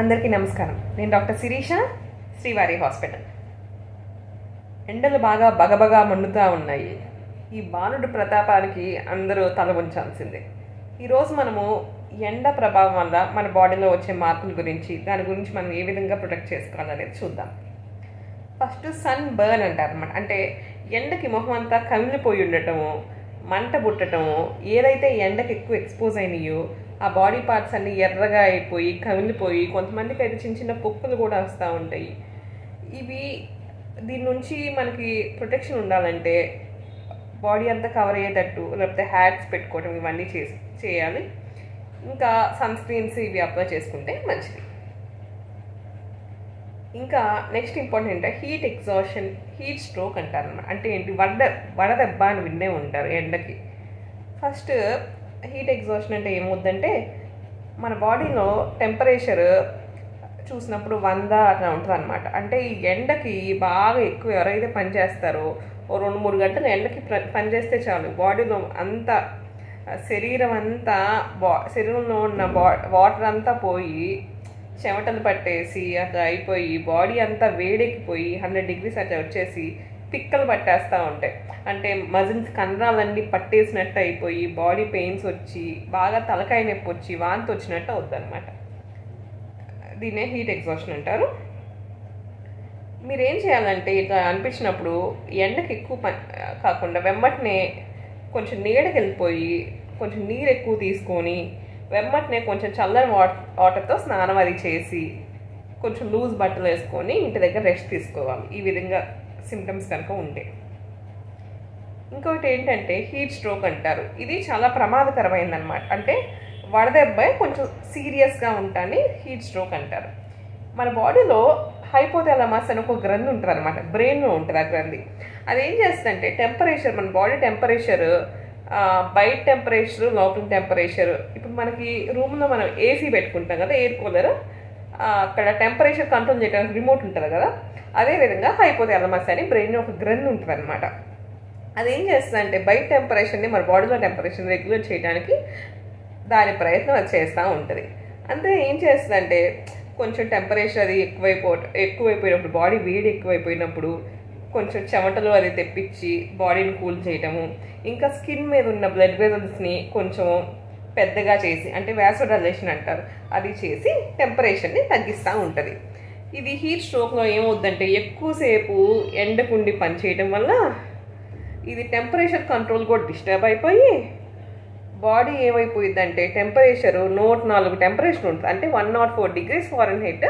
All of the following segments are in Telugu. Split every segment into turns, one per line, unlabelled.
అందరికీ నమస్కారం. నేను డాక్టర్ శిరీష, శ్రీవారి హాస్పిటల్. ఎండలు బాగా బగబగా మండుతూ ఉన్నాయి. ఈ బాలుడు ప్రతాపానికి అందరూ తల ఉంచాల్సిందే. ఈరోజు మనము ఎండ ప్రభావం వల్ల మన బాడీలో వచ్చే మార్పుల గురించి, దాని గురించి మనం ఏ విధంగా ప్రొటెక్ట్ చేసుకోవాలనేది చూద్దాం. ఫస్ట్ సన్ బర్న్ అంటారు అన్నమాట. అంటే ఎండకి మొహం అంతా కమిలిపోయి ఉండటము, మంట పుట్టటము, ఏదైతే ఎండకి ఎక్కువ ఎక్స్పోజ్ అయినాయో ఆ బాడీ పార్ట్స్ అన్నీ ఎర్రగా అయిపోయి కమిలిపోయి, కొంతమందికి అయితే చిన్న చిన్న పొక్కులు కూడా వస్తూ ఉంటాయి. దీని నుంచి మనకి ప్రొటెక్షన్ ఉండాలంటే బాడీ అంతా కవర్ అయ్యేటట్టు, లేకపోతే హ్యాట్స్ పెట్టుకోవడం, ఇవన్నీ చేయాలి. ఇంకా సన్ స్క్రీన్స్ ఇవి అప్లై చేసుకుంటే మంచిది. ఇంకా నెక్స్ట్ ఇంపార్టెంట్ అంటే హీట్ ఎగ్జాషన్, హీట్ స్ట్రోక్ అంటారు అన్నమాట. అంటే ఏంటి, వడదెబ్బ అని విన్నే ఉంటారు ఎండకి. ఫస్ట్ హీట్ ఎగ్జాషన్ అంటే ఏమవుద్దంటే, మన బాడీలో టెంపరేచర్ చూసినప్పుడు 100 అట్లా ఉంటుంది అనమాట. అంటే ఈ ఎండకి బాగా ఎక్కువ ఎవరైతే పనిచేస్తారో ఓ 2-3 గంటలు ఎండకి పనిచేస్తే చాలు, బాడీలో అంతా శరీరం అంతా శరీరంలో ఉన్న వాటర్ అంతా పోయి చెమటలు పట్టేసి అట్లా అయిపోయి బాడీ అంతా వేడెక్కిపోయి 100 degrees అట్లా వచ్చేసి పిక్కలు పట్టేస్తూ ఉంటాయి. అంటే మజిల్స్ కండరాలన్నీ పట్టేసినట్టు అయిపోయి బాడీ పెయిన్స్ వచ్చి బాగా తలకాయ నొప్పి వచ్చి వాంతి వచ్చినట్టు అవుద్దన్నమాట. దీన్నే హీట్ ఎగ్జాషన్ అంటారు. మీరేం చేయాలంటే ఇట్లా అనిపించినప్పుడు ఎండకి ఎక్కువ కాకుండా వెంబటనే కొంచెం నీడకి వెళ్ళిపోయి కొంచెం నీరు ఎక్కువ తీసుకొని వెంబటనే కొంచెం చల్లని వాటర్తో స్నానం అది చేసి కొంచెం లూజ్ బట్టలు వేసుకొని ఇంటి దగ్గర రెస్ట్ తీసుకోవాలి. ఈ విధంగా సిమ్టమ్స్ కనుక ఉంటే. ఇంకొకటి ఏంటంటే హీట్ స్ట్రోక్ అంటారు. ఇది చాలా ప్రమాదకరమైందనమాట. అంటే వడదెబ్బ కొంచెం సీరియస్గా ఉంటాని హీట్ స్ట్రోక్ అంటారు. మన బాడీలో హైపోథాలమస్ అని ఒక గ్రంథి ఉంటుంది అనమాట, బ్రెయిన్లో ఉంటుంది ఆ గ్రంథి. అదేం చేస్తుందంటే టెంపరేచర్, మన బాడీ టెంపరేచర్, బయట టెంపరేచర్, లోపల టెంపరేచర్. ఇప్పుడు మనకి రూమ్లో మనం ఏసీ పెట్టుకుంటాం కదా, ఎయిర్ కూలర్, అక్కడ టెంపరేచర్ కంట్రోల్ చేయడానికి రిమోట్ ఉంటుంది కదా, అదేవిధంగా హైపోథాలమస్ అని బ్రెయిన్లో ఒక గ్రంథి ఉంటుంది అనమాట. అదేం చేస్తుందంటే బయట టెంపరేచర్ని మన బాడీలో టెంపరేచర్ని రెగ్యులేట్ చేయడానికి దాని ప్రయత్నం అది చేస్తూ ఉంటుంది. అంటే ఏం చేస్తుందంటే కొంచెం టెంపరేచర్ అది ఎక్కువైపోయినప్పుడు, బాడీ వేడి ఎక్కువైపోయినప్పుడు కొంచెం చెమటలు అది తెప్పించి బాడీని కూల్ చేయటము, ఇంకా స్కిన్ మీద ఉన్న బ్లడ్ వెజల్స్ని కొంచెం పెద్దగా చేసి, అంటే వాసోడైలేషన్ అంటారు, అది చేసి టెంపరేచర్ని తగ్గిస్తూ ఉంటుంది. ఇది హీట్ స్ట్రోక్లో ఏమవుద్దంటే ఎక్కువసేపు ఎండకుండి పనిచేయడం వల్ల ఇది టెంపరేచర్ కంట్రోల్ కూడా డిస్టర్బ్ అయిపోయి బాడీ ఏమైపోయిందంటే టెంపరేచరు 104 టెంపరేచర్ ఉంటుంది. అంటే 104 degrees Fahrenheit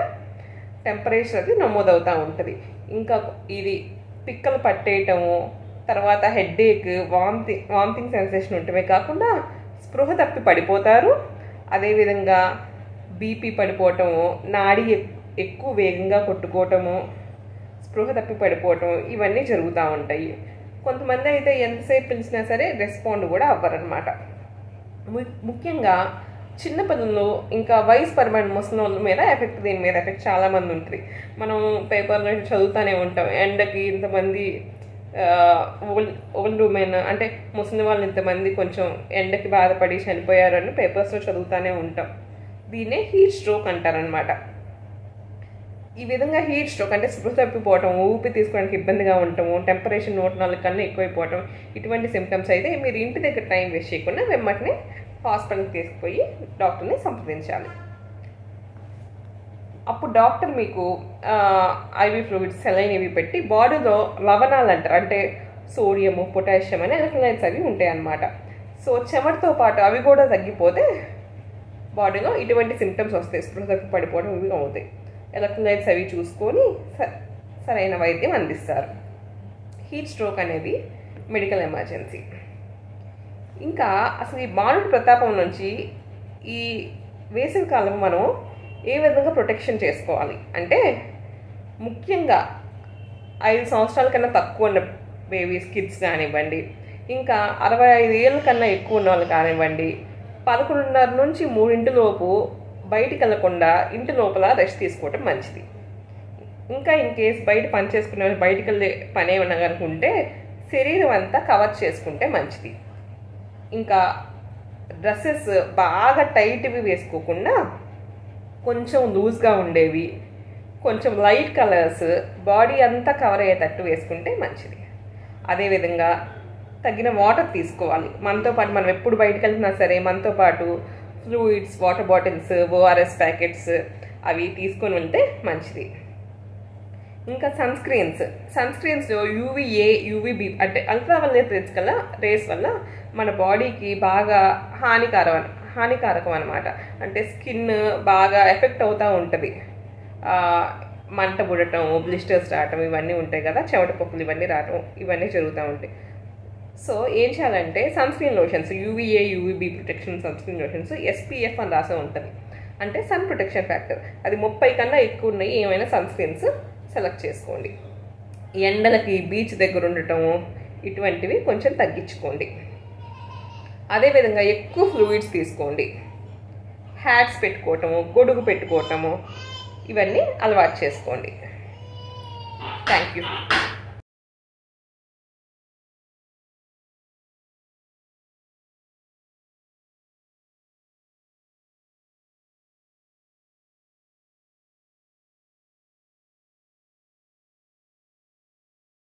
టెంపరేచర్ అది నమోదవుతూ ఉంటుంది. ఇంకా ఇది పిక్కలు పట్టేయటము, తర్వాత హెడ్ఏక్, వామిటింగ్ సెన్సేషన్ ఉంటమే కాకుండా స్పృహ తప్పి పడిపోతారు. అదేవిధంగా బీపీ పడిపోవటము, నాడి ఎక్కువ వేగంగా కొట్టుకోవటము, స్పృహ తప్పి పడిపోవటం, ఇవన్నీ జరుగుతూ ఉంటాయి. కొంతమంది అయితే ఎంతసేపు పిలిచినా సరే రెస్పాండ్ కూడా అవ్వరనమాట. ముఖ్యంగా చిన్నపిల్లలు, ఇంకా వయసు పరమైన ముసలి వాళ్ళ మీద ఎఫెక్ట్, దీని మీద ఎఫెక్ట్ చాలామంది ఉంటుంది. మనం పేపర్లో చదువుతూనే ఉంటాం, ఎండకి ఇంతమంది ఓల్డ్ ఉమెన్, అంటే ముసలి వాళ్ళు ఇంతమంది కొంచెం ఎండకి బాధపడి చనిపోయారని పేపర్స్లో చదువుతూనే ఉంటాం. దీన్నే హీట్ స్ట్రోక్ అంటారనమాట. ఈ విధంగా హీట్ స్ట్రోక్ అంటే స్పృహ తప్పిపోవటం, ఊపి తీసుకోవడానికి ఇబ్బందిగా ఉండటము, టెంపరేచర్ 104 కన్నా ఎక్కువైపోవటం, ఇటువంటి సిమ్టమ్స్ అయితే మీరు ఇంటి దగ్గర టైం వేస్ట్ చేయకుండా వెంబటనే హాస్పిటల్కి తీసుకుపోయి డాక్టర్ని సంప్రదించాలి. అప్పుడు డాక్టర్ మీకు ఐవీ ఫ్లూయిడ్స్, సెలైన్ ఇవి పెట్టి బాడీలో లవణాలు అంటారు, అంటే సోడియము, పొటాషియం అని ఎలక్ట్రోలైట్స్ అవి ఉంటాయి అన్నమాట. సో చెమటతో పాటు అవి కూడా తగ్గిపోతే బాడీలో ఇటువంటి సిమ్టమ్స్ వస్తాయి, స్పృహ తప్పి పడిపోవడం ఇవి అవుతాయి. ఎలక్ట్రోలైట్స్ అవి చూసుకొని సరైన వైద్యం అందిస్తారు. హీట్ స్ట్రోక్ అనేది మెడికల్ ఎమర్జెన్సీ. ఇంకా అసలు ఈ బాలుడి ప్రతాపం నుంచి ఈ వేసవి కాలం మనం ఏ విధంగా ప్రొటెక్షన్ చేసుకోవాలి అంటే, ముఖ్యంగా 5 సంవత్సరాల కన్నా తక్కువ ఉన్న బేబీస్, కిడ్స్ కానివ్వండి, ఇంకా 65 ఏళ్ళ కన్నా ఎక్కువ ఉన్న వాళ్ళు కానివ్వండి, 11:30 నుంచి 3 లోపు బయటికి వెళ్ళకుండా ఇంటి లోపల రెస్ట్ తీసుకోవటం మంచిది. ఇంకా ఇన్ కేస్ బయట పని చేసుకునే వాళ్ళు బయటికి వెళ్ళే పని ఏమన్నా కనుకుంటే శరీరం అంతా కవర్ చేసుకుంటే మంచిది. ఇంకా డ్రెస్సెస్ బాగా టైట్వి వేసుకోకుండా కొంచెం లూజ్గా ఉండేవి, కొంచెం లైట్ కలర్స్, బాడీ అంతా కవర్ అయ్యేటట్టు వేసుకుంటే మంచిది. అదేవిధంగా తగిన వాటర్ తీసుకోవాలి. మనతో పాటు మనం ఎప్పుడు బయటకు వెళ్తున్నా సరే మనతో పాటు fluids, water bottles, ORS packets అవి తీసుకొని వెళ్తే మంచిది. ఇంకా సన్స్క్రీన్స్లో యూవీఏ, యూవీబీ అంటే అల్ట్రావైలెట్ రేస్ వల్ల మన బాడీకి బాగా హానికారకం అనమాట. అంటే స్కిన్ బాగా ఎఫెక్ట్ అవుతూ ఉంటుంది. మంట పుడటం, బ్లిస్టర్స్ రావటం ఇవన్నీ ఉంటాయి కదా, చెమట పొక్కులు ఇవన్నీ రావటం ఇవన్నీ జరుగుతూ ఉంటాయి. సో ఏం చేయాలంటే sunscreen lotions, UVA, UVB protection sunscreen lotions SPF అని రాసే ఉంటుంది. అంటే సన్ ప్రొటెక్షన్ ఫ్యాక్టర్ అది 30 కన్నా ఎక్కువ ఉన్నాయి ఏమైనా సన్స్క్రీన్స్ సెలెక్ట్ చేసుకోండి. ఎండలకి బీచ్ దగ్గర ఉండటము ఇటువంటివి కొంచెం తగ్గించుకోండి. అదేవిధంగా ఎక్కువ ఫ్లూయిడ్స్ తీసుకోండి. హ్యాట్స్ పెట్టుకోవటము, గొడుగు పెట్టుకోవటము ఇవన్నీ అలవాటు చేసుకోండి. Thank you.